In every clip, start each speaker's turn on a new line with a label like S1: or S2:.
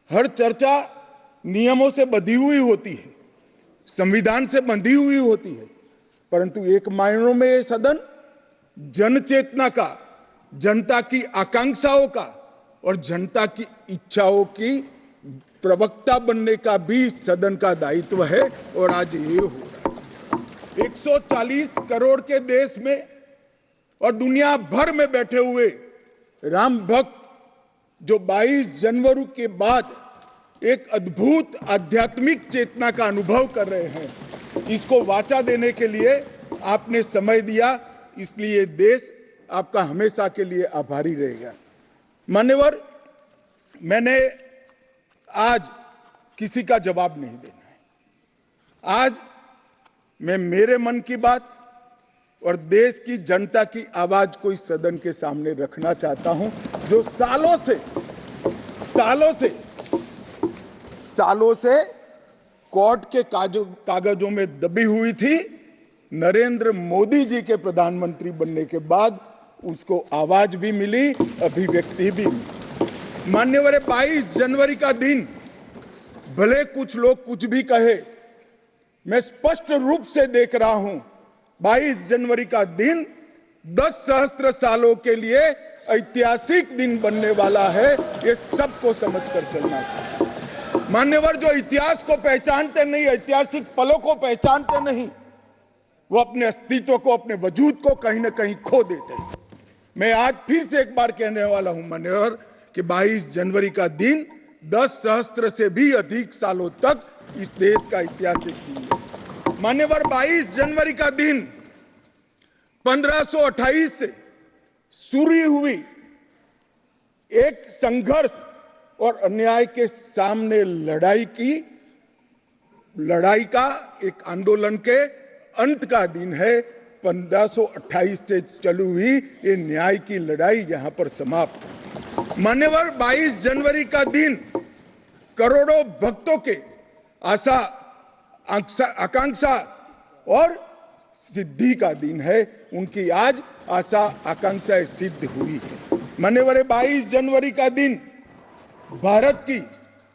S1: हर चर्चा नियमों से बंधी हुई होती है, संविधान से बंधी हुई होती है, परंतु एक मायनों में ये सदन जन चेतना का, जनता की आकांक्षाओं का और जनता की इच्छाओं की प्रवक्ता बनने का भी सदन का दायित्व है। और आज ये हो रहा है। 140 करोड़ के देश में और दुनिया भर में बैठे हुए राम भक्त जो 22 जनवरी के बाद एक अद्भुत आध्यात्मिक चेतना का अनुभव कर रहे हैं, इसको वाचा देने के लिए आपने समय दिया, इसलिए देश आपका हमेशा के लिए आभारी रहेगा। मान्यवर, मैंने आज किसी का जवाब नहीं देना है। आज मैं मेरे मन की बात और देश की जनता की आवाज को इस सदन के सामने रखना चाहता हूं, जो सालों से कोर्ट के कागजों में दबी हुई थी। नरेंद्र मोदी जी के प्रधानमंत्री बनने के बाद उसको आवाज भी मिली, अभिव्यक्ति भी मिली। मान्यवर, 22 जनवरी का दिन, भले कुछ लोग कुछ भी कहे, मैं स्पष्ट रूप से देख रहा हूं 22 जनवरी का दिन 10 सहस्त्र सालों के लिए ऐतिहासिक दिन बनने वाला है। ये सबको समझकर चलना चाहिए। मान्यवर, जो इतिहास को पहचानते नहीं, ऐतिहासिक पलों को पहचानते नहीं, वो अपने अस्तित्व को, अपने वजूद को कहीं ना कहीं खो देते हैं। मैं आज फिर से एक बार कहने वाला हूं मान्यवर कि 22 जनवरी का दिन 10 सहस्त्र से भी अधिक सालों तक इस देश का ऐतिहासिक दिन है। मान्यवर, 22 जनवरी का दिन 1528 से शुरू हुई एक संघर्ष और अन्याय के सामने लड़ाई का एक आंदोलन के अंत का दिन है। 1528 से चली हुई ये न्याय की लड़ाई यहां पर समाप्त। मान्यवर, 22 जनवरी का दिन करोड़ों भक्तों के आशा, आकांक्षा और सिद्धि का दिन है। उनकी आज आशा आकांक्षाएं सिद्ध हुई है। मान्यवर, 22 जनवरी का दिन भारत की,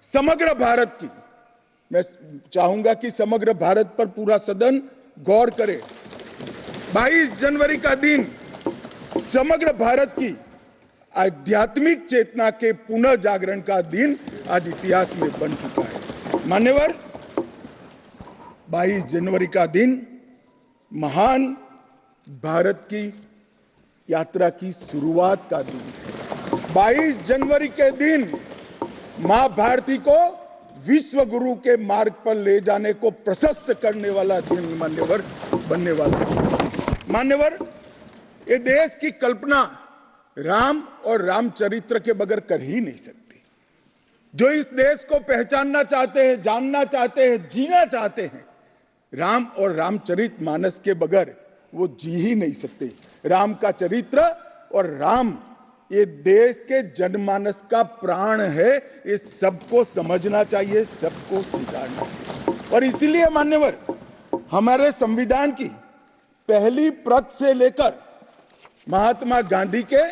S1: समग्र भारत की, मैं चाहूंगा कि समग्र भारत पर पूरा सदन गौर करे। 22 जनवरी का दिन समग्र भारत की आध्यात्मिक चेतना के पुनः जागरण का दिन आज इतिहास में बन चुका है। मान्यवर, 22 जनवरी का दिन महान भारत की यात्रा की शुरुआत का दिन है। 22 जनवरी के दिन मां भारती को विश्व गुरु के मार्ग पर ले जाने को प्रशस्त करने वाला दिन मान्यवर बनने वाला है। मान्यवर, ये देश की कल्पना राम और रामचरित्र के बगैर कर ही नहीं सकती। जो इस देश को पहचानना चाहते हैं, जानना चाहते हैं, जीना चाहते हैं, राम और रामचरित मानस के बगैर वो जी ही नहीं सकते। राम का चरित्र और राम ये देश के जनमानस का प्राण है। ये सबको समझना चाहिए, सबको स्वीकारना चाहिए। और इसीलिए मान्यवर, हमारे संविधान की पहली प्रत से लेकर महात्मा गांधी के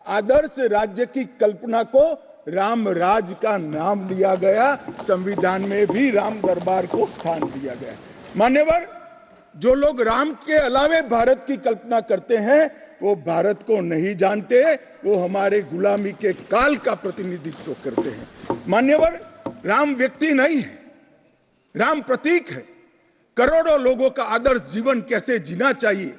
S1: आदर्श राज्य की कल्पना को राम राज का नाम दिया गया। संविधान में भी राम दरबार को स्थान दिया गया। मान्यवर, जो लोग राम के अलावे भारत की कल्पना करते हैं वो भारत को नहीं जानते, वो हमारे गुलामी के काल का प्रतिनिधित्व करते हैं। मान्यवर, राम व्यक्ति नहीं है, राम प्रतीक है। करोड़ों लोगों का आदर्श जीवन कैसे जीना चाहिए,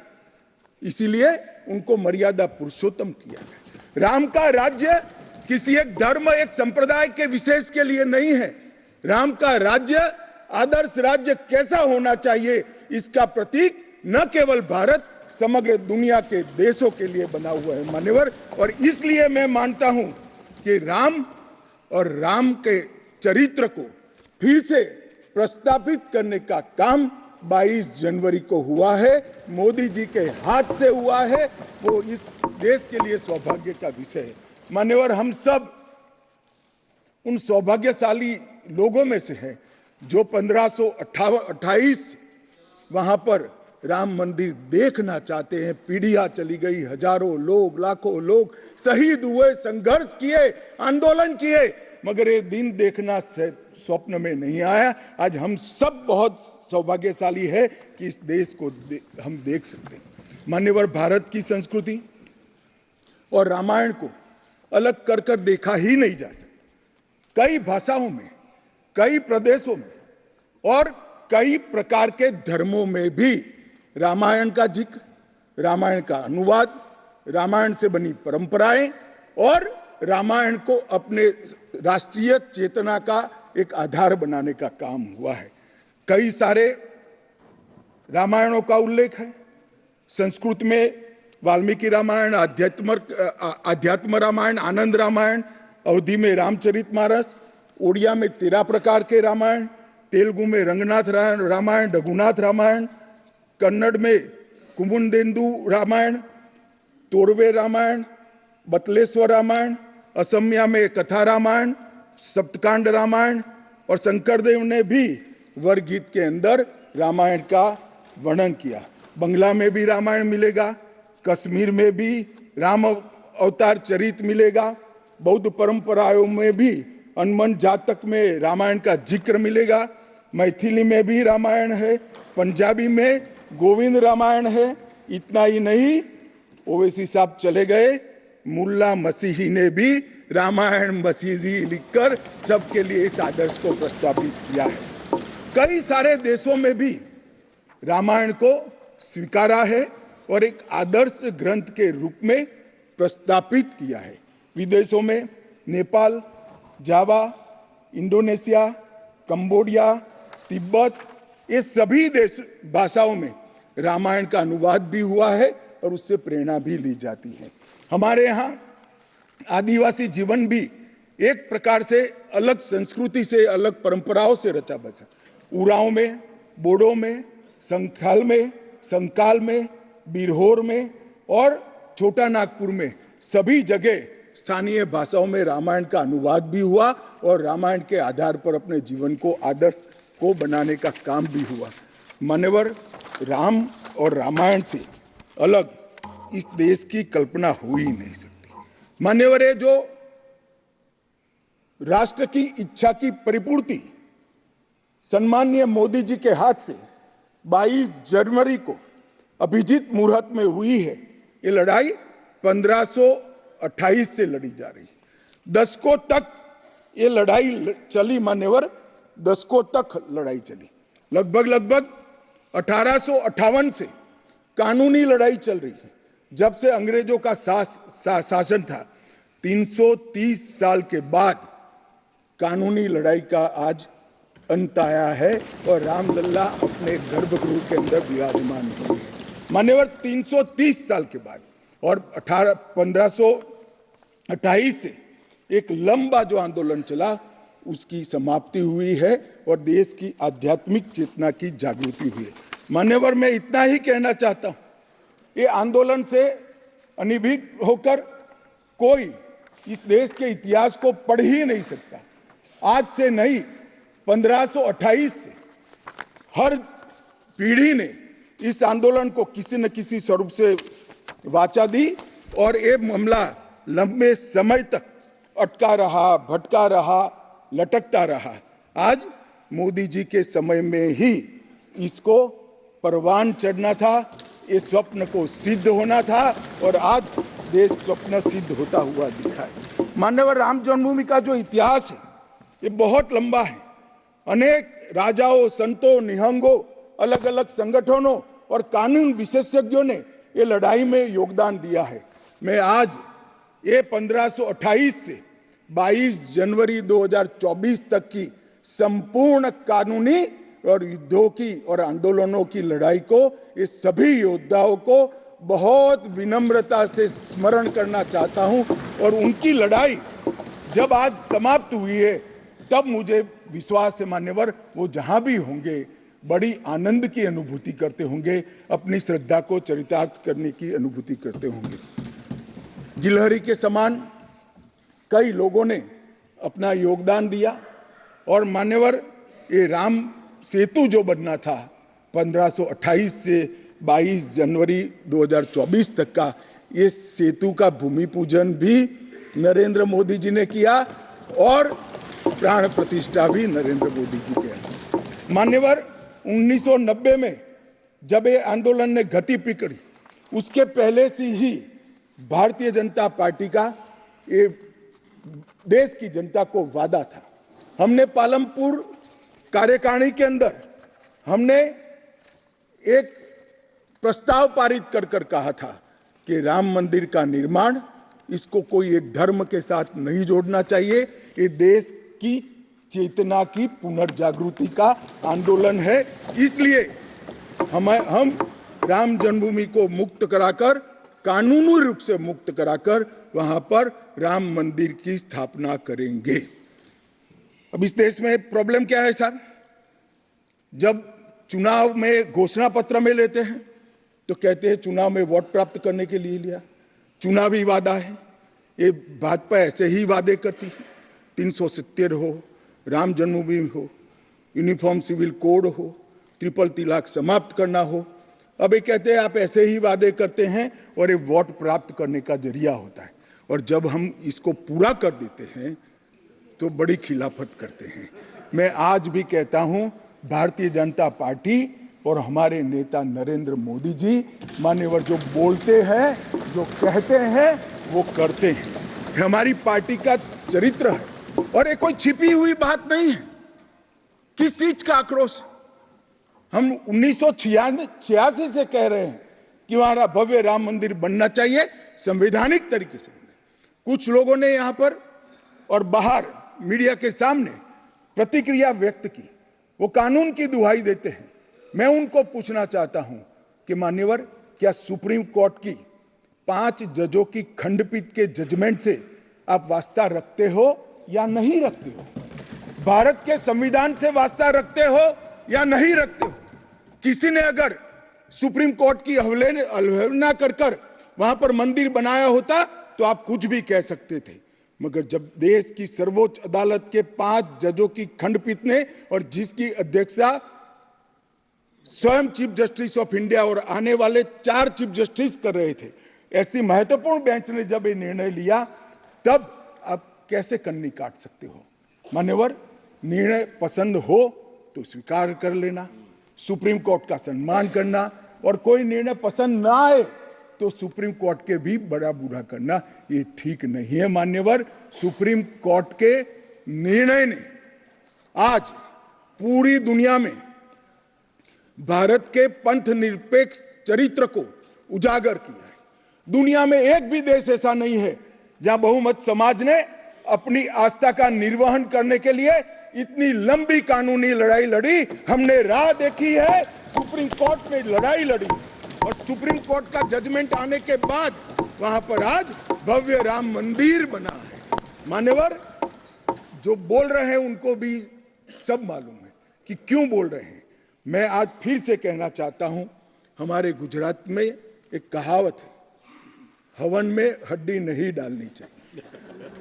S1: इसीलिए उनको मर्यादा पुरुषोत्तम किया गया। राम का राज्य किसी एक धर्म, एक संप्रदाय के विशेष के लिए नहीं है। राम का राज्य, आदर्श राज्य कैसा होना चाहिए, इसका प्रतीक न केवल भारत, समग्र दुनिया के देशों के लिए बना हुआ है मान्यवर। और इसलिए मैं मानता हूं कि राम और राम के चरित्र को फिर से प्रस्तावित करने का काम 22 जनवरी को हुआ है, मोदी जी के हाथ से हुआ है। वो इस देश के लिए सौभाग्य का विषय है मान्यवर। हम सब उन सौभाग्यशाली लोगों में से हैं जो 1528 वहां पर राम मंदिर देखना चाहते हैं। पीढ़ियां चली गई, हजारों लोग, लाखों लोग शहीद हुए, संघर्ष किए, आंदोलन किए, मगर ये दिन देखना स्वप्न में नहीं आया। आज हम सब बहुत सौभाग्यशाली है कि इस देश को हम देख सकते हैं। मान्यवर, भारत की संस्कृति और रामायण को अलग कर कर देखा ही नहीं जा सकता। कई भाषाओं में, कई प्रदेशों में और कई प्रकार के धर्मों में भी रामायण का जिक्र, रामायण का अनुवाद, रामायण से बनी परंपराएं और रामायण को अपने राष्ट्रीय चेतना का एक आधार बनाने का काम हुआ है। कई सारे रामायणों का उल्लेख है। संस्कृत में वाल्मीकि रामायण, आध्यात्म रामायण, आनंद रामायण, अवधी में रामचरितमानस, ओडिया में 13 प्रकार के रामायण, तेलुगु में रंगनाथ रामायण, रघुनाथ रामायण, कन्नड़ में कुमुदेंदु रामायण, तोरवे रामायण, बतलेश्वर रामायण, असमिया में कथा रामायण, सप्तकांड रामायण और शंकरदेव ने भी वरगीत के अंदर रामायण का वर्णन किया। बंगला में भी रामायण मिलेगा, कश्मीर में भी राम अवतार चरित मिलेगा, बौद्ध परंपराओं में भी हनुमान जातक में रामायण का जिक्र मिलेगा, मैथिली में भी रामायण है, पंजाबी में गोविंद रामायण है। इतना ही नहीं, ओवैसी साहब चले गए, मुल्ला मसीही ने भी रामायण मसीही लिखकर सबके लिए इस आदर्श को प्रस्तावित किया है। कई सारे देशों में भी रामायण को स्वीकारा है और एक आदर्श ग्रंथ के रूप में प्रस्तावित किया है। विदेशों में नेपाल, जावा, इंडोनेशिया, कंबोडिया, तिब्बत, ये सभी देश भाषाओं में रामायण का अनुवाद भी हुआ है और उससे प्रेरणा भी ली जाती है। हमारे यहाँ आदिवासी जीवन भी एक प्रकार से अलग संस्कृति से, अलग परंपराओं से रचा बसा। उरांव में, बोडो में, संथाल में, संकाल में, बिरहोर में और छोटा नागपुर में सभी जगह स्थानीय भाषाओं में रामायण का अनुवाद भी हुआ और रामायण के आधार पर अपने जीवन को, आदर्श को बनाने का काम भी हुआ। मान्यवर, राम और रामायण से अलग इस देश की कल्पना हो ही नहीं सकती। मान्यवर, ये जो राष्ट्र की इच्छा की परिपूर्ति सम्माननीय मोदी जी के हाथ से 22 जनवरी को अभिजीत मुहूर्त में हुई है, ये लड़ाई 1528 से लड़ी जा रही है। दशकों तक ये लड़ाई चली। मान्यवर, दशकों तक लड़ाई चली। लगभग 1858 से कानूनी लड़ाई चल रही है। जब से अंग्रेजों का शासन था, 330 साल के बाद कानूनी लड़ाई का आज अंत आया है और रामलला अपने गर्भगृह के अंदर विराजमान हुए हैं। मान्यवर, 330 साल के बाद और 1528 से एक लंबा जो आंदोलन चला उसकी समाप्ति हुई है और देश की आध्यात्मिक चेतना की जागृति हुई है। मान्यवर, मैं इतना ही कहना चाहता हूं, ये आंदोलन से अनभिज्ञ होकर कोई इस देश के इतिहास को पढ़ ही नहीं सकता। आज से नहीं, 1528 से हर पीढ़ी ने इस आंदोलन को किसी न किसी स्वरूप से वाचा दी और ये मामला लंबे समय तक अटका रहा, भटका रहा, लटकता रहा। आज मोदी जी के समय में ही इसको परवान चढ़ना था, ये स्वप्न को सिद्ध होना था और आज देश स्वप्न सिद्ध होता हुआ दिखा है। मान्यवर, राम जन्मभूमि का जो इतिहास है ये बहुत लंबा है। अनेक राजाओं, संतों, निहंगों, अलग अलग संगठनों और कानून विशेषज्ञों ने ये लड़ाई में योगदान दिया है। मैं आज ये 1528 से 22 जनवरी 2024 तक की संपूर्ण कानूनी और युद्धों की और आंदोलनों की लड़ाई को, ये सभी योद्धाओं को बहुत विनम्रता से स्मरण करना चाहता हूं और उनकी लड़ाई जब आज समाप्त हुई है तब मुझे विश्वास है मान्यवर, वो जहां भी होंगे बड़ी आनंद की अनुभूति करते होंगे, अपनी श्रद्धा को चरितार्थ करने की अनुभूति करते होंगे। गिलहरी के समान कई लोगों ने अपना योगदान दिया और मान्यवर, ये राम सेतु जो बनना था 1528 से 22 जनवरी 2024 तक का, ये सेतु का भूमि पूजन भी नरेंद्र मोदी जी ने किया और प्राण प्रतिष्ठा भी नरेंद्र मोदी जी के हैं। मान्यवर, 1990 में जब ये आंदोलन ने गति पकड़ी, उसके पहले से ही भारतीय जनता पार्टी का ये देश की जनता को वादा था। हमने पालमपुर कार्यकारिणी के अंदर हमने एक प्रस्ताव पारित कर कहा था कि राम मंदिर का निर्माण, इसको कोई एक धर्म के साथ नहीं जोड़ना चाहिए। ये देश की चेतना की पुनर्जागृति का आंदोलन है। इसलिए हम राम जन्मभूमि को मुक्त कराकर, कानूनी रूप से मुक्त कराकर वहां पर राम मंदिर की स्थापना करेंगे। अब इस देश में प्रॉब्लम क्या है साहब? जब चुनाव में घोषणा पत्र में लेते हैं तो कहते हैं चुनाव में वोट प्राप्त करने के लिए लिया। चुनावी वादा है, ये भाजपा ऐसे ही वादे करती है। 370 हो, राम जन्मभूमि हो, यूनिफॉर्म सिविल कोड हो, ट्रिपल तलाक समाप्त करना हो। अब ये कहते हैं आप ऐसे ही वादे करते हैं और ये वोट प्राप्त करने का जरिया होता है। और जब हम इसको पूरा कर देते हैं तो बड़ी खिलाफत करते हैं। मैं आज भी कहता हूं, भारतीय जनता पार्टी और हमारे नेता नरेंद्र मोदी जी मान्यवर जो बोलते हैं, जो कहते हैं, वो करते हैं। हमारी पार्टी का चरित्र है और ये कोई छिपी हुई बात नहीं है। किस चीज का आक्रोश? हम 1986 से कह रहे हैं कि हमारा भव्य राम मंदिर बनना चाहिए, संवैधानिक तरीके से। कुछ लोगों ने यहां पर और बाहर मीडिया के सामने प्रतिक्रिया व्यक्त की, वो कानून की दुहाई देते हैं। मैं उनको पूछना चाहता हूं कि मान्यवर, क्या सुप्रीम कोर्ट की 5 जजों की खंडपीठ के जजमेंट से आप वास्ता रखते हो या नहीं रखते हो? भारत के संविधान से वास्ता रखते हो या नहीं रखते हो? किसी ने अगर सुप्रीम कोर्ट की अवहेलना कर वहां पर मंदिर बनाया होता तो आप कुछ भी कह सकते थे, मगर जब देश की सर्वोच्च अदालत के 5 जजों की खंडपीठ ने, और जिसकी अध्यक्षता स्वयं चीफ जस्टिस ऑफ इंडिया और आने वाले 4 चीफ जस्टिस कर रहे थे, ऐसी महत्वपूर्ण बेंच ने जब ये निर्णय लिया, तब आप कैसे कन्नी काट सकते हो? मान्यवर, निर्णय पसंद हो तो स्वीकार कर लेना, सुप्रीम कोर्ट का सम्मान करना, और कोई निर्णय पसंद ना आए तो सुप्रीम कोर्ट के भी बड़ा बुरा करना, ये ठीक नहीं है। मान्यवर, सुप्रीम कोर्ट के निर्णय ने आज पूरी दुनिया में भारत के पंथ निरपेक्ष चरित्र को उजागर किया है। दुनिया में एक भी देश ऐसा नहीं है जहां बहुमत समाज ने अपनी आस्था का निर्वहन करने के लिए इतनी लंबी कानूनी लड़ाई लड़ी। हमने राह देखी है, सुप्रीम कोर्ट में लड़ाई लड़ी, और सुप्रीम कोर्ट का जजमेंट आने के बाद वहां पर आज भव्य राम मंदिर बना है। मान्यवर, जो बोल रहे हैं उनको भी सब मालूम है कि क्यों बोल रहे हैं। मैं आज फिर से कहना चाहता हूं, हमारे गुजरात में एक कहावत है, हवन में हड्डी नहीं डालनी चाहिए।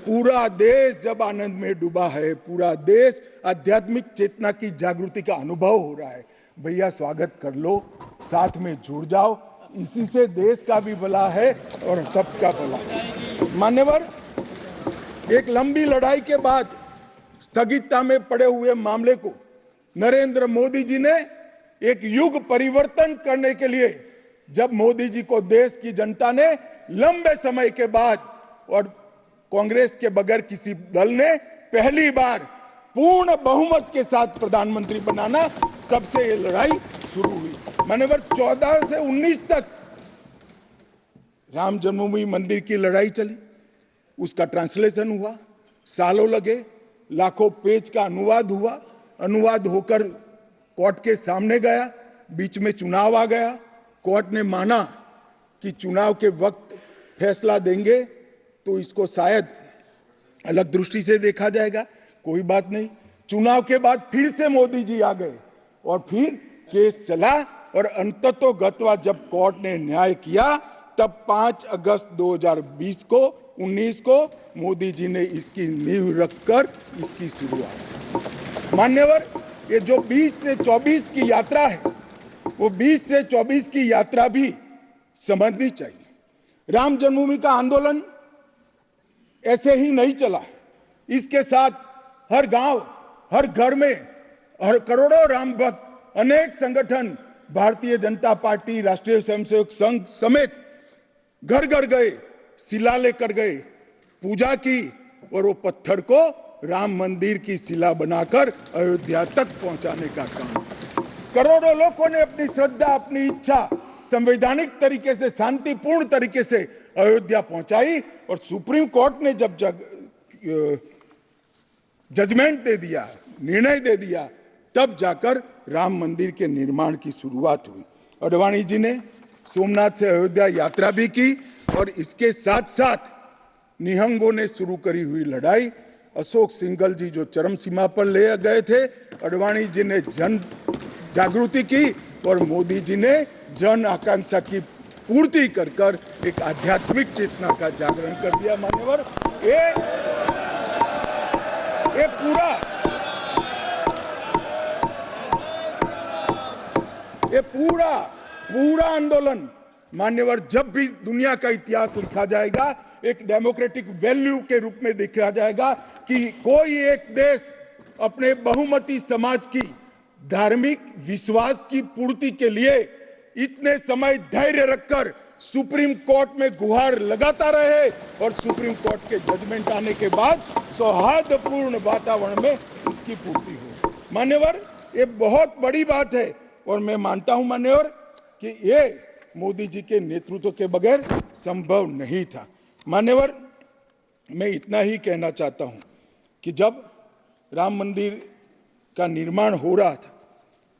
S1: पूरा देश जब आनंद में डूबा है, पूरा देश आध्यात्मिक चेतना की जागृति का अनुभव हो रहा है, भैया स्वागत कर लो, साथ में जुड़ जाओ। इसी से देश का भी भला है और सबका भला है। मान्यवर, एक लंबी लड़ाई के बाद स्थगितता में पड़े हुए मामले को नरेंद्र मोदी जी ने एक युग परिवर्तन करने के लिए, जब मोदी जी को देश की जनता ने लंबे समय के बाद और कांग्रेस के बगैर किसी दल ने पहली बार पूर्ण बहुमत के साथ प्रधानमंत्री बनाना, तब से ये लड़ाई शुरू हुई। मान्यवर, 14 से 19 तक राम जन्मभूमि मंदिर की लड़ाई चली, उसका ट्रांसलेशन हुआ, सालों लगे, लाखों पेज का अनुवाद हुआ, अनुवाद होकर कोर्ट के सामने गया, बीच में चुनाव आ गया, कोर्ट ने माना कि चुनाव के वक्त फैसला देंगे तो इसको शायद अलग दृष्टि से देखा जाएगा, कोई बात नहीं। चुनाव के बाद फिर से मोदी जी आ गए और फिर केस चला, और अंततोगत्वा जब कोर्ट ने न्याय किया, तब 5 अगस्त 2020 को 19 को मोदी जी ने इसकी नींव रखकर इसकी शुरुआत। मान्यवर, ये जो 20 से 24 की यात्रा है, वो 20 से 24 की यात्रा भी समझनी चाहिए। राम जन्मभूमि का आंदोलन ऐसे ही नहीं चला, इसके साथ हर गांव, हर घर में, हर करोड़ों राम भक्त, अनेक संगठन, भारतीय जनता पार्टी, राष्ट्रीय स्वयंसेवक संघ समेत घर घर गए, शिला लेकर गए, पूजा की और वो पत्थर को राम मंदिर की शिला बनाकर अयोध्या तक पहुंचाने का काम। करोड़ों लोगों ने अपनी श्रद्धा, अपनी इच्छा संवैधानिक तरीके से, शांतिपूर्ण तरीके से अयोध्या पहुंचाई और सुप्रीम कोर्ट ने जब जजमेंट दे दिया, निर्णय दे दिया, तब जाकर राम मंदिर के निर्माण की शुरुआत हुई। अडवाणी जी ने सोमनाथ से अयोध्या यात्रा भी की और इसके साथ साथ निहंगों ने शुरू करी हुई लड़ाई, अशोक सिंघल जी जो चरम सीमा पर ले गए थे, अडवाणी जी ने जन जागृति की और मोदी जी ने जन आकांक्षा की पूर्ति कर कर एक आध्यात्मिक चेतना का जागरण कर दिया। मान्यवर, ये पूरा आंदोलन मान्यवर जब भी दुनिया का इतिहास लिखा जाएगा एक डेमोक्रेटिक वैल्यू के रूप में देखा जाएगा कि कोई एक देश अपने बहुमती समाज की धार्मिक विश्वास की पूर्ति के लिए इतने समय धैर्य रखकर सुप्रीम कोर्ट में गुहार लगाता रहे और सुप्रीम कोर्ट के जजमेंट आने के बाद सौहार्दपूर्ण वातावरण में इसकी पूर्ति हो। मान्यवर, ये बहुत बड़ी बात है और मैं मानता हूं मान्यवर कि ये मोदी जी के नेतृत्व के बगैर संभव नहीं था। मान्यवर, मैं इतना ही कहना चाहता हूं कि जब राम मंदिर का निर्माण हो रहा था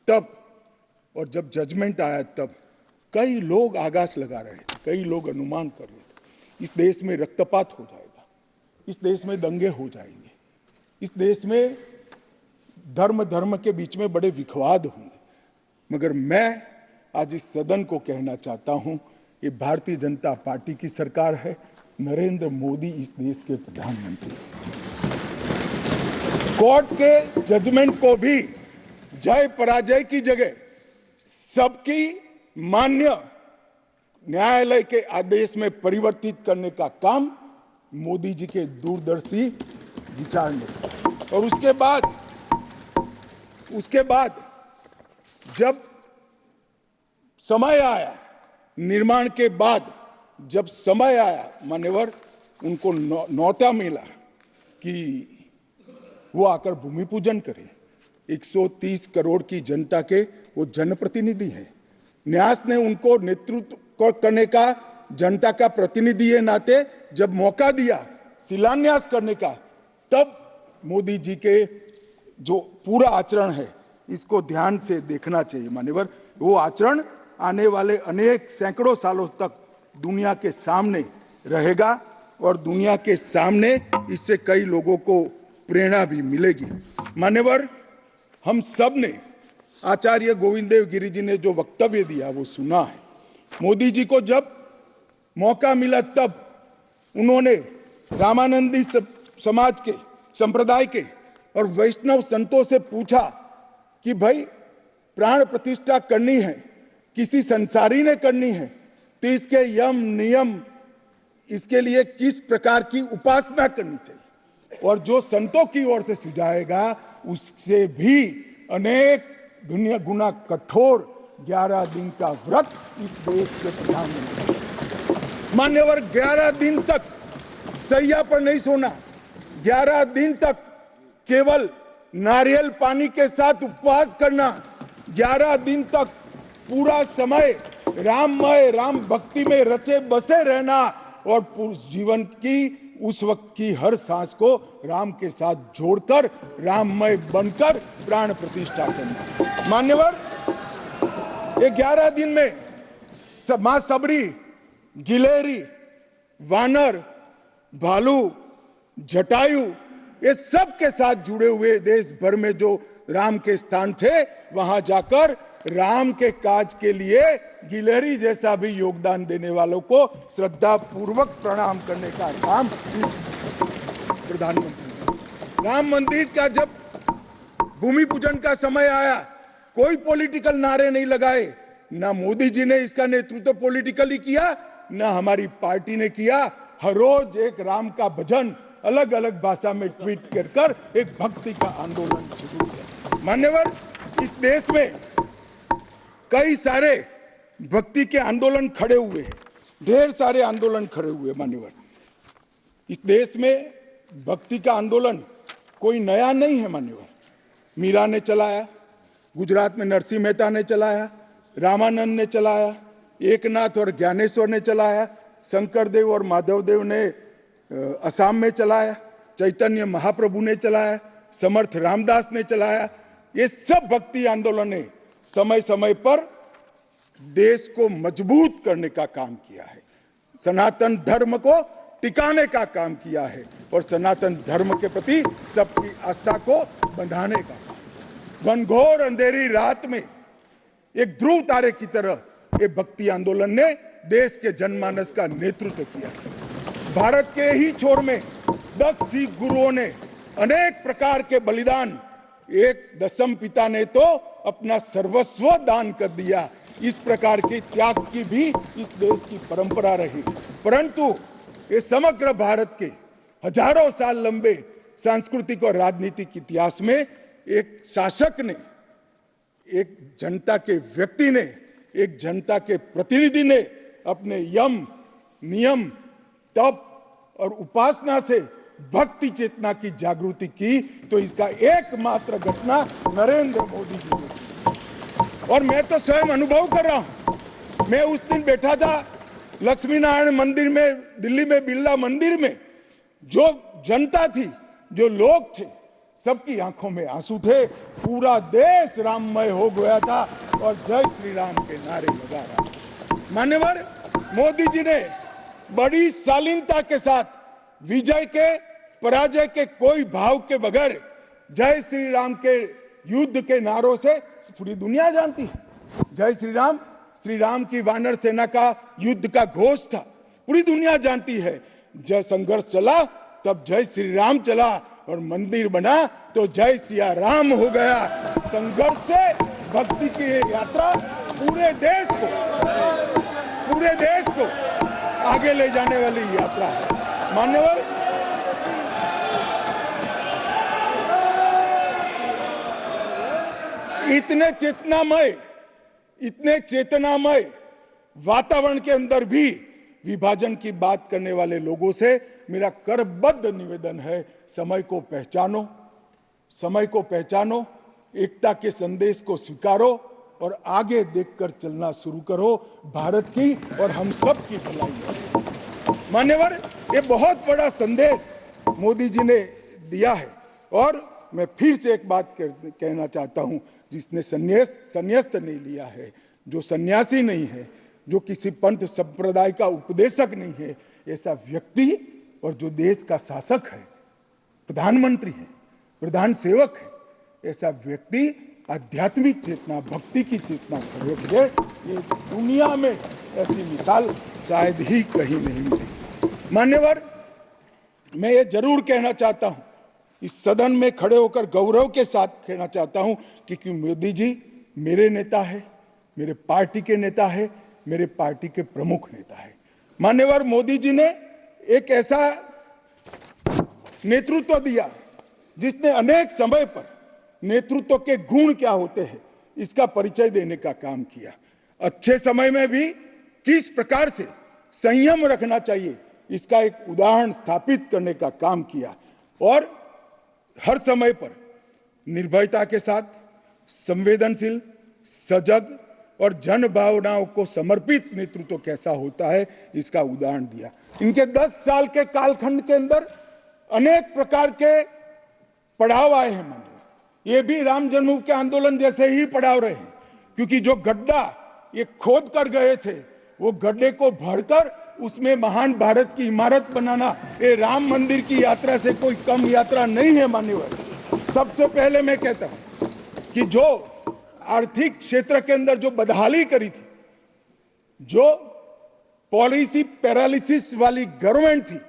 S1: तब और जब जजमेंट आया तब कई लोग आगाज लगा रहे थे, कई लोग अनुमान कर रहे थे इस देश में रक्तपात हो जाएगा, इस देश में दंगे हो जाएंगे, इस देश में धर्म के बीच में बड़े विवाद होंगे। मगर मैं आज इस सदन को कहना चाहता हूं, ये भारतीय जनता पार्टी की सरकार है, नरेंद्र मोदी इस देश के प्रधानमंत्री। कोर्ट के जजमेंट को भी जय पराजय की जगह सबकी मान्य न्यायालय के आदेश में परिवर्तित करने का काम मोदी जी के दूरदर्शी विचार ने। और उसके बाद जब समय आया, निर्माण के बाद जब समय आया मान्यवर, उनको न्योता मिला कि वो आकर भूमि पूजन करें। 130 करोड़ की जनता के वो जनप्रतिनिधि हैं। न्यास ने उनको नेतृत्व करने का, जनता का प्रतिनिधि के नाते जब मौका दिया शिलान्यास करने का, तब मोदी जी के जो पूरा आचरण है इसको ध्यान से देखना चाहिए। मान्यवर, वो आचरण आने वाले अनेक सैकड़ों सालों तक दुनिया के सामने रहेगा और दुनिया के सामने इससे कई लोगों को प्रेरणा भी मिलेगी। मान्यवर, हम सब ने आचार्य गोविंद देव गिरि जी ने जो वक्तव्य दिया वो सुना है। मोदी जी को जब मौका मिला तब उन्होंने रामानंदी समाज के, संप्रदाय के और वैष्णव संतों से पूछा कि भाई प्राण प्रतिष्ठा करनी है, किसी संसारी ने करनी है, तो इसके यम नियम, इसके लिए किस प्रकार की उपासना करनी चाहिए, और जो संतों की ओर से सुझाएगा उससे भी अनेक गुना कठोर 11 दिन का व्रत इस देश के प्रधानमंत्री। मान्यवर, 11 दिन तक सैया पर नहीं सोना, 11 दिन तक केवल नारियल पानी के साथ उपवास करना, 11 दिन तक पूरा समय राममय, राम भक्ति में रचे बसे रहना और जीवन की उस वक्त की हर सांस को राम के साथ जोड़कर राममय बनकर प्राण प्रतिष्ठा करना। मान्यवर, ये 11 दिन में मां सबरी, गिलेरी, वानर, भालू, जटायु, ये सब के साथ जुड़े हुए देश भर में जो राम के स्थान थे, वहां जाकर राम के काज के लिए गिलहरी जैसा भी योगदान देने वालों को श्रद्धा पूर्वक प्रणाम करने का काम इस प्रधानमंत्री। राम मंदिर का जब भूमि पूजन का समय आया, कोई पॉलिटिकल नारे नहीं लगाए, ना मोदी जी ने इसका नेतृत्व पॉलिटिकली किया, ना हमारी पार्टी ने किया। हर रोज एक राम का भजन, अलग अलग भाषा में ट्वीट कर एक भक्ति का आंदोलन शुरू किया। मान्यवर, इस देश में कई सारे भक्ति के आंदोलन खड़े हुए हैं, ढेर सारे आंदोलन खड़े हुए। मान्यवर, इस देश में भक्ति का आंदोलन कोई नया नहीं है। मान्यवर, मीरा ने चलाया, गुजरात में नरसिंह मेहता ने चलाया, रामानंद ने चलाया, एकनाथ और ज्ञानेश्वर ने चलाया, शंकरदेव और माधवदेव ने असम में चलाया, चैतन्य महाप्रभु ने चलाया, समर्थ रामदास ने चलाया। ये सब भक्ति आंदोलन ने समय समय पर देश को मजबूत करने का काम किया है, सनातन धर्म को टिकाने का काम किया है और सनातन धर्म के प्रति सबकी आस्था को बढ़ाने का काम। घनघोर अंधेरी रात में एक ध्रुव तारे की तरह ये भक्ति आंदोलन ने देश के जनमानस का नेतृत्व किया। भारत के ही छोर में 10 सिख गुरुओं ने अनेक प्रकार के बलिदान, एक दशम पिता ने तो अपना सर्वस्व दान कर दिया। इस प्रकार के त्याग की भी इस देश की परंपरा रही, परंतु ये समग्र भारत के हजारों साल लंबे सांस्कृतिक और राजनीतिक इतिहास में एक शासक ने, एक जनता के व्यक्ति ने, एक जनता के प्रतिनिधि ने अपने यम, नियम, तप और उपासना से भक्ति चेतना की जागृति की, तो इसका एकमात्र घटना नरेंद्र मोदी जी ने की। और मैं तो स्वयं अनुभव कर रहा हूं। मैं उस दिन बैठा था लक्ष्मी नारायण मंदिर में, दिल्ली में बिरला मंदिर में। जो जनता थी, जो लोग थे, सबकी आंखों में आंसू थे। पूरा देश राममय हो गया था और जय श्री राम के नारे लगा रहा। मान्यवर, मोदी जी ने बड़ी शालीनता के साथ विजय के, पराजय के कोई भाव के बगैर जय श्री राम के युद्ध के नारों से पूरी दुनिया जानती है। जय श्री राम की वानर सेना का युद्ध का घोष था, पूरी दुनिया जानती है। जय संघर्ष चला तब जय श्री राम चला और मंदिर बना तो जय सिया राम हो गया। संघर्ष से भक्ति की यात्रा पूरे देश को आगे ले जाने वाली यात्रा है। मान्यवर, इतने चेतनामय वातावरण के अंदर भी विभाजन की बात करने वाले लोगों से मेरा करबद्ध निवेदन है, समय को पहचानो, एकता के संदेश को स्वीकारो और आगे देखकर चलना शुरू करो, भारत की और हम सब की भलाई। मान्यवर, ये बहुत बड़ा संदेश मोदी जी ने दिया है। और मैं फिर से एक बात कहना चाहता हूं, जिसने संन्यास नहीं लिया है, जो सन्यासी नहीं है, जो किसी पंथ संप्रदाय का उपदेशक नहीं है, ऐसा व्यक्ति और जो देश का शासक है, प्रधानमंत्री है, प्रधान सेवक है, ऐसा व्यक्ति आध्यात्मिक चेतना, भक्ति की चेतना खड़े है। ये दुनिया में ऐसी मिसाल शायद ही कहीं नहीं मिलेगी। मान्यवर, मैं ये जरूर कहना चाहता हूं, इस सदन में खड़े होकर गौरव के साथ कहना चाहता हूं कि मोदी जी मेरे नेता है, मेरे पार्टी के नेता है, मेरे पार्टी के प्रमुख नेता है। मान्यवर, मोदी जी ने एक ऐसा नेतृत्व दिया जिसने अनेक समय पर नेतृत्व के गुण क्या होते हैं इसका परिचय देने का काम किया। अच्छे समय में भी किस प्रकार से संयम रखना चाहिए इसका एक उदाहरण स्थापित करने का काम किया और हर समय पर निर्भयता के साथ संवेदनशील, सजग और जन भावनाओं को समर्पित नेतृत्व कैसा होता है इसका उदाहरण दिया। इनके 10 साल के कालखंड के अंदर अनेक प्रकार के पड़ाव आए हैं। मानिए, ये भी राम जन्मभूमि के आंदोलन जैसे ही पड़ाव रहे, क्योंकि जो गड्ढा ये खोद कर गए थे, वो गड्ढे को भरकर उसमें महान भारत की इमारत बनाना ये राम मंदिर की यात्रा से कोई कम यात्रा नहीं है। मान्यवर, सबसे पहले मैं कहता हूं कि जो आर्थिक क्षेत्र के अंदर जो बदहाली करी थी, जो पॉलिसी पैरालिसिस वाली गवर्नमेंट थी,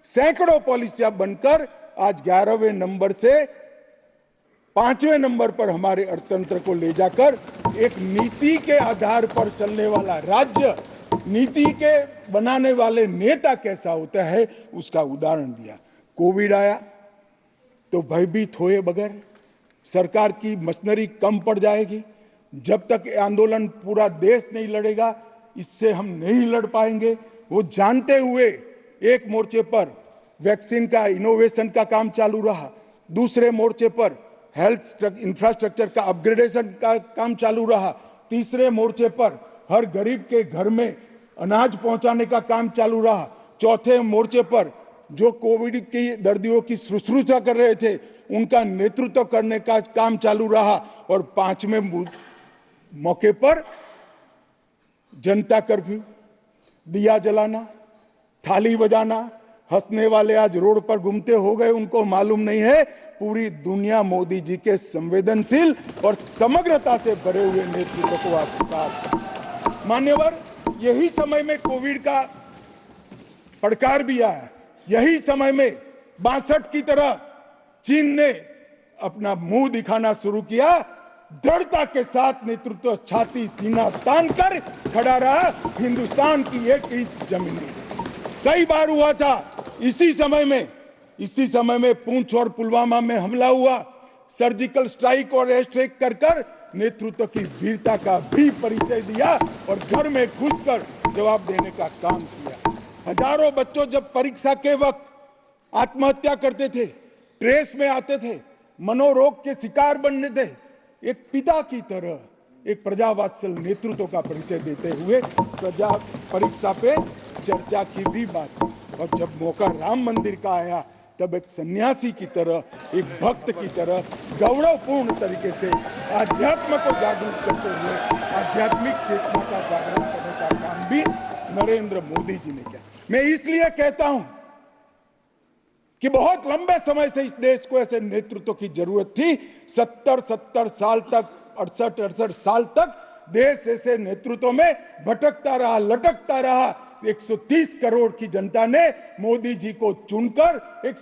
S1: सैकड़ों पॉलिसियां बनकर आज 11वें नंबर से 5वें नंबर पर हमारे अर्थतंत्र को ले जाकर एक नीति के आधार पर चलने वाला राज्य, नीति के बनाने वाले नेता कैसा होता है उसका उदाहरण दिया। कोविड आया तो भयभीत होए बगैर सरकार की मशीनरी कम पड़ जाएगी। जब तक ये आंदोलन पूरा देश नहीं लड़ेगा, इससे हम नहीं लड़ पाएंगे। वो जानते हुए एक मोर्चे पर वैक्सीन का इनोवेशन का काम चालू रहा, दूसरे मोर्चे पर हेल्थ इंफ्रास्ट्रक्चर का अपग्रेडेशन का काम चालू रहा, तीसरे मोर्चे पर हर गरीब के घर में अनाज पहुंचाने का काम चालू रहा, चौथे मोर्चे पर जो कोविड की दर्दियों की शुश्रूषा कर रहे थे उनका नेतृत्व करने का काम चालू रहा, और पांचवें मौके पर जनता कर्फ्यू, दिया जलाना, थाली बजाना, हंसने वाले आज रोड पर घूमते हो गए, उनको मालूम नहीं है पूरी दुनिया मोदी जी के संवेदनशील और समग्रता से भरे हुए नेतृत्व को आज स्वीकार। मान्यवर, यही समय में कोविड का पड़कार भी आया, यही समय में 62 की तरह चीन ने अपना मुंह दिखाना शुरू किया। दृढ़ता के साथ नेतृत्व छाती सीना तान कर खड़ा रहा, हिंदुस्तान की एक इंच जमीन नहीं। कई बार हुआ था इसी समय में पूंछ और पुलवामा में हमला हुआ, सर्जिकल स्ट्राइक और एयर स्ट्राइक कर नेतृत्व की वीरता का भी परिचय दिया और घर में घुसकर जवाब देने का काम किया। हजारों बच्चों जब परीक्षा के वक्त आत्महत्या करते थे, ट्रेस में आते थे, मनोरोग के शिकार बनने थे, एक पिता की तरह एक प्रजावात्सल नेतृत्व का परिचय देते हुए प्रजा परीक्षा पे चर्चा की भी बात। और जब मौका राम मंदिर का आया तब एक सन्यासी की तरह, एक भक्त की तरह गौरवपूर्ण तरीके से आध्यात्म को जागरूक करते हुए आध्यात्मिक चेतना का जागरण करने का काम भी नरेंद्र मोदी जी ने किया। मैं इसलिए कहता हूं कि बहुत लंबे समय से इस देश को ऐसे नेतृत्व की जरूरत थी। 70 साल तक, 68 साल तक देश ऐसे नेतृत्व में भटकता रहा, लटकता रहा। 130 करोड़ की जनता ने मोदी जी को चुनकर एक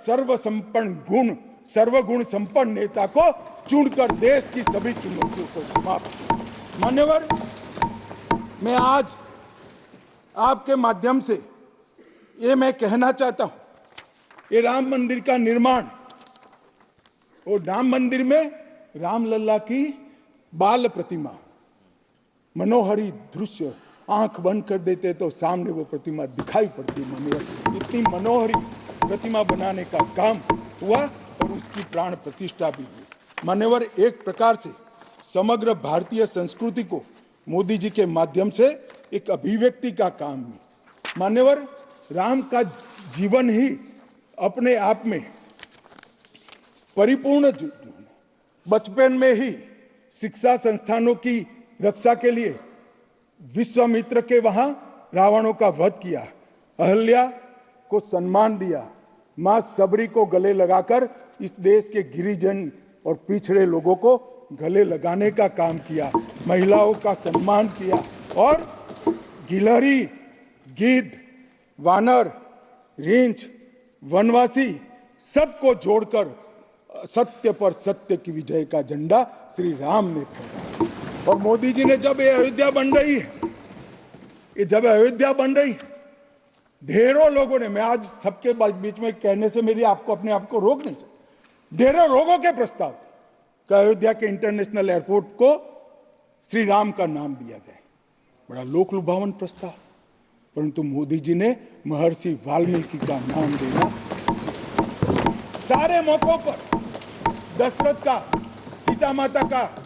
S1: सर्वगुण संपन्न नेता को चुनकर देश की सभी चुनौतियों को समाप्त किया। मान्यवर, मैं आज आपके माध्यम से ये मैं कहना चाहता हूं, ये राम मंदिर का निर्माण, और राम मंदिर में रामलला की बाल प्रतिमा, मनोहरी दृश्य, आंख बंद कर देते तो सामने वो प्रतिमा दिखाई पड़ती। इतनी मनोहरी प्रतिमा बनाने का काम हुआ और उसकी प्राण प्रतिष्ठा भी हुई। मान्यवर, एक प्रकार से समग्र भारतीय संस्कृति को मोदी जी के माध्यम से एक अभिव्यक्ति का काम हुई। मान्यवर, राम का जीवन ही अपने आप में परिपूर्ण। बचपन में ही शिक्षा संस्थानों की रक्षा के लिए विश्वामित्र के वहां रावणों का वध किया, अहल्या को सम्मान दिया, मां सबरी को गले लगाकर इस देश के गिरिजन और पिछड़े लोगों को गले लगाने का काम किया, महिलाओं का सम्मान किया, और गिलहरी, गिद्ध, वानर, रींछ, वनवासी सबको जोड़कर सत्य पर सत्य की विजय का झंडा श्री राम ने फहराया। और मोदी जी ने जब ये अयोध्या बन रही है, ढेरों लोगों ने, मैं आज सबके बीच में कहने से मेरी अपने आप को रोक नहीं सकता, ढेरों लोगों के प्रस्ताव कि अयोध्या के इंटरनेशनल एयरपोर्ट को श्री राम का नाम दिया जाए। बड़ा लोक लुभावन प्रस्ताव, परंतु मोदी जी ने महर्षि वाल्मीकि का नाम देना। सारे मौकों पर दशरथ का, सीता माता का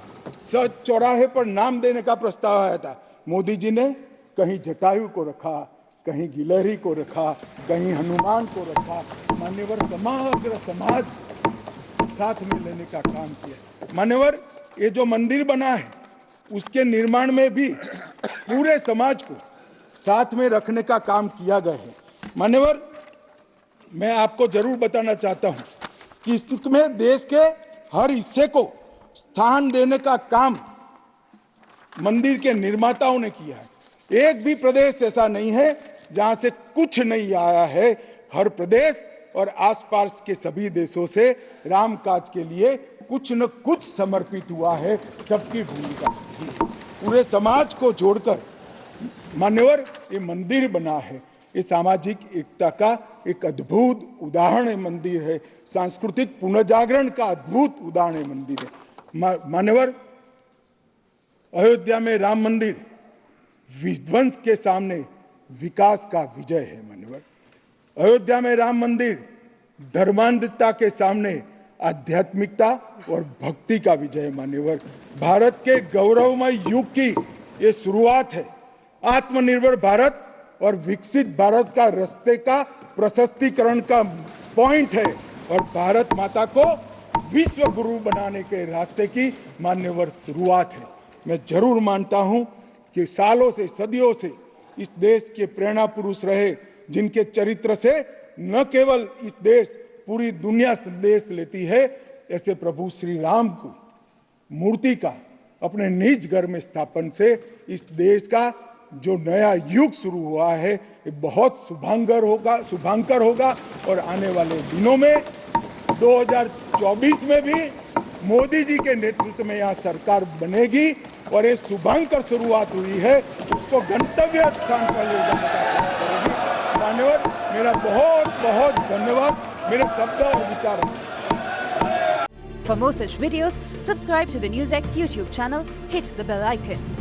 S1: चौराहे पर नाम देने का प्रस्ताव आया था। मोदी जी ने कहीं जटायु को रखा, कहीं गिलहरी को रखा, कहीं हनुमान को रखा। मान्यवर, समग्र समाज साथ में लेने का काम किया। मान्यवर, ये जो मंदिर बना है उसके निर्माण में भी पूरे समाज को साथ में रखने का काम किया गया है। मान्यवर, मैं आपको जरूर बताना चाहता हूं कि इसमें देश के हर हिस्से को स्थान देने का काम मंदिर के निर्माताओं ने किया है। एक भी प्रदेश ऐसा नहीं है जहां से कुछ नहीं आया है। हर प्रदेश और आसपास के सभी देशों से राम काज के लिए कुछ न कुछ समर्पित हुआ है। सबकी भूमिका पूरे समाज को जोड़कर मान्यवर ये मंदिर बना है। ये सामाजिक एकता का एक अद्भुत उदाहरण है मंदिर है, सांस्कृतिक पुनर्जागरण का अद्भुत उदाहरण है मंदिर है। मान्यवर, अयोध्या में राम मंदिर विध्वंस के सामने विकास का विजय है। मान्यवर, अयोध्या में राम मंदिर धर्मांधता के सामने आध्यात्मिकता और भक्ति का विजय है। मान्यवर, भारत के गौरवमय युग की ये शुरुआत है। आत्मनिर्भर भारत और विकसित भारत का रास्ते का प्रशस्तीकरण का पॉइंट है और भारत माता को विश्व गुरु बनाने के रास्ते की मान्यवर शुरुआत है। मैं जरूर मानता हूं कि सालों से सदियों से इस देश के प्रेरणा पुरुष रहे, जिनके चरित्र से न केवल इस देश पूरी दुनिया संदेश लेती है, ऐसे प्रभु श्री राम को मूर्ति का अपने निज घर में स्थापन से इस देश का जो नया युग शुरू हुआ है ये बहुत शुभांकर होगा और आने वाले दिनों में 2024 में भी मोदी जी के नेतृत्व में यहाँ सरकार बनेगी और ये शुभांकर शुरुआत हुई है, उसको गंतव्य स्थान पर ले जाने का प्रयास करेगी। मान्यवर, मेरा बहुत बहुत धन्यवाद। मेरे शब्द और विचार।
S2: For more such videos, subscribe to the NewsX YouTube channel, hit the bell icon.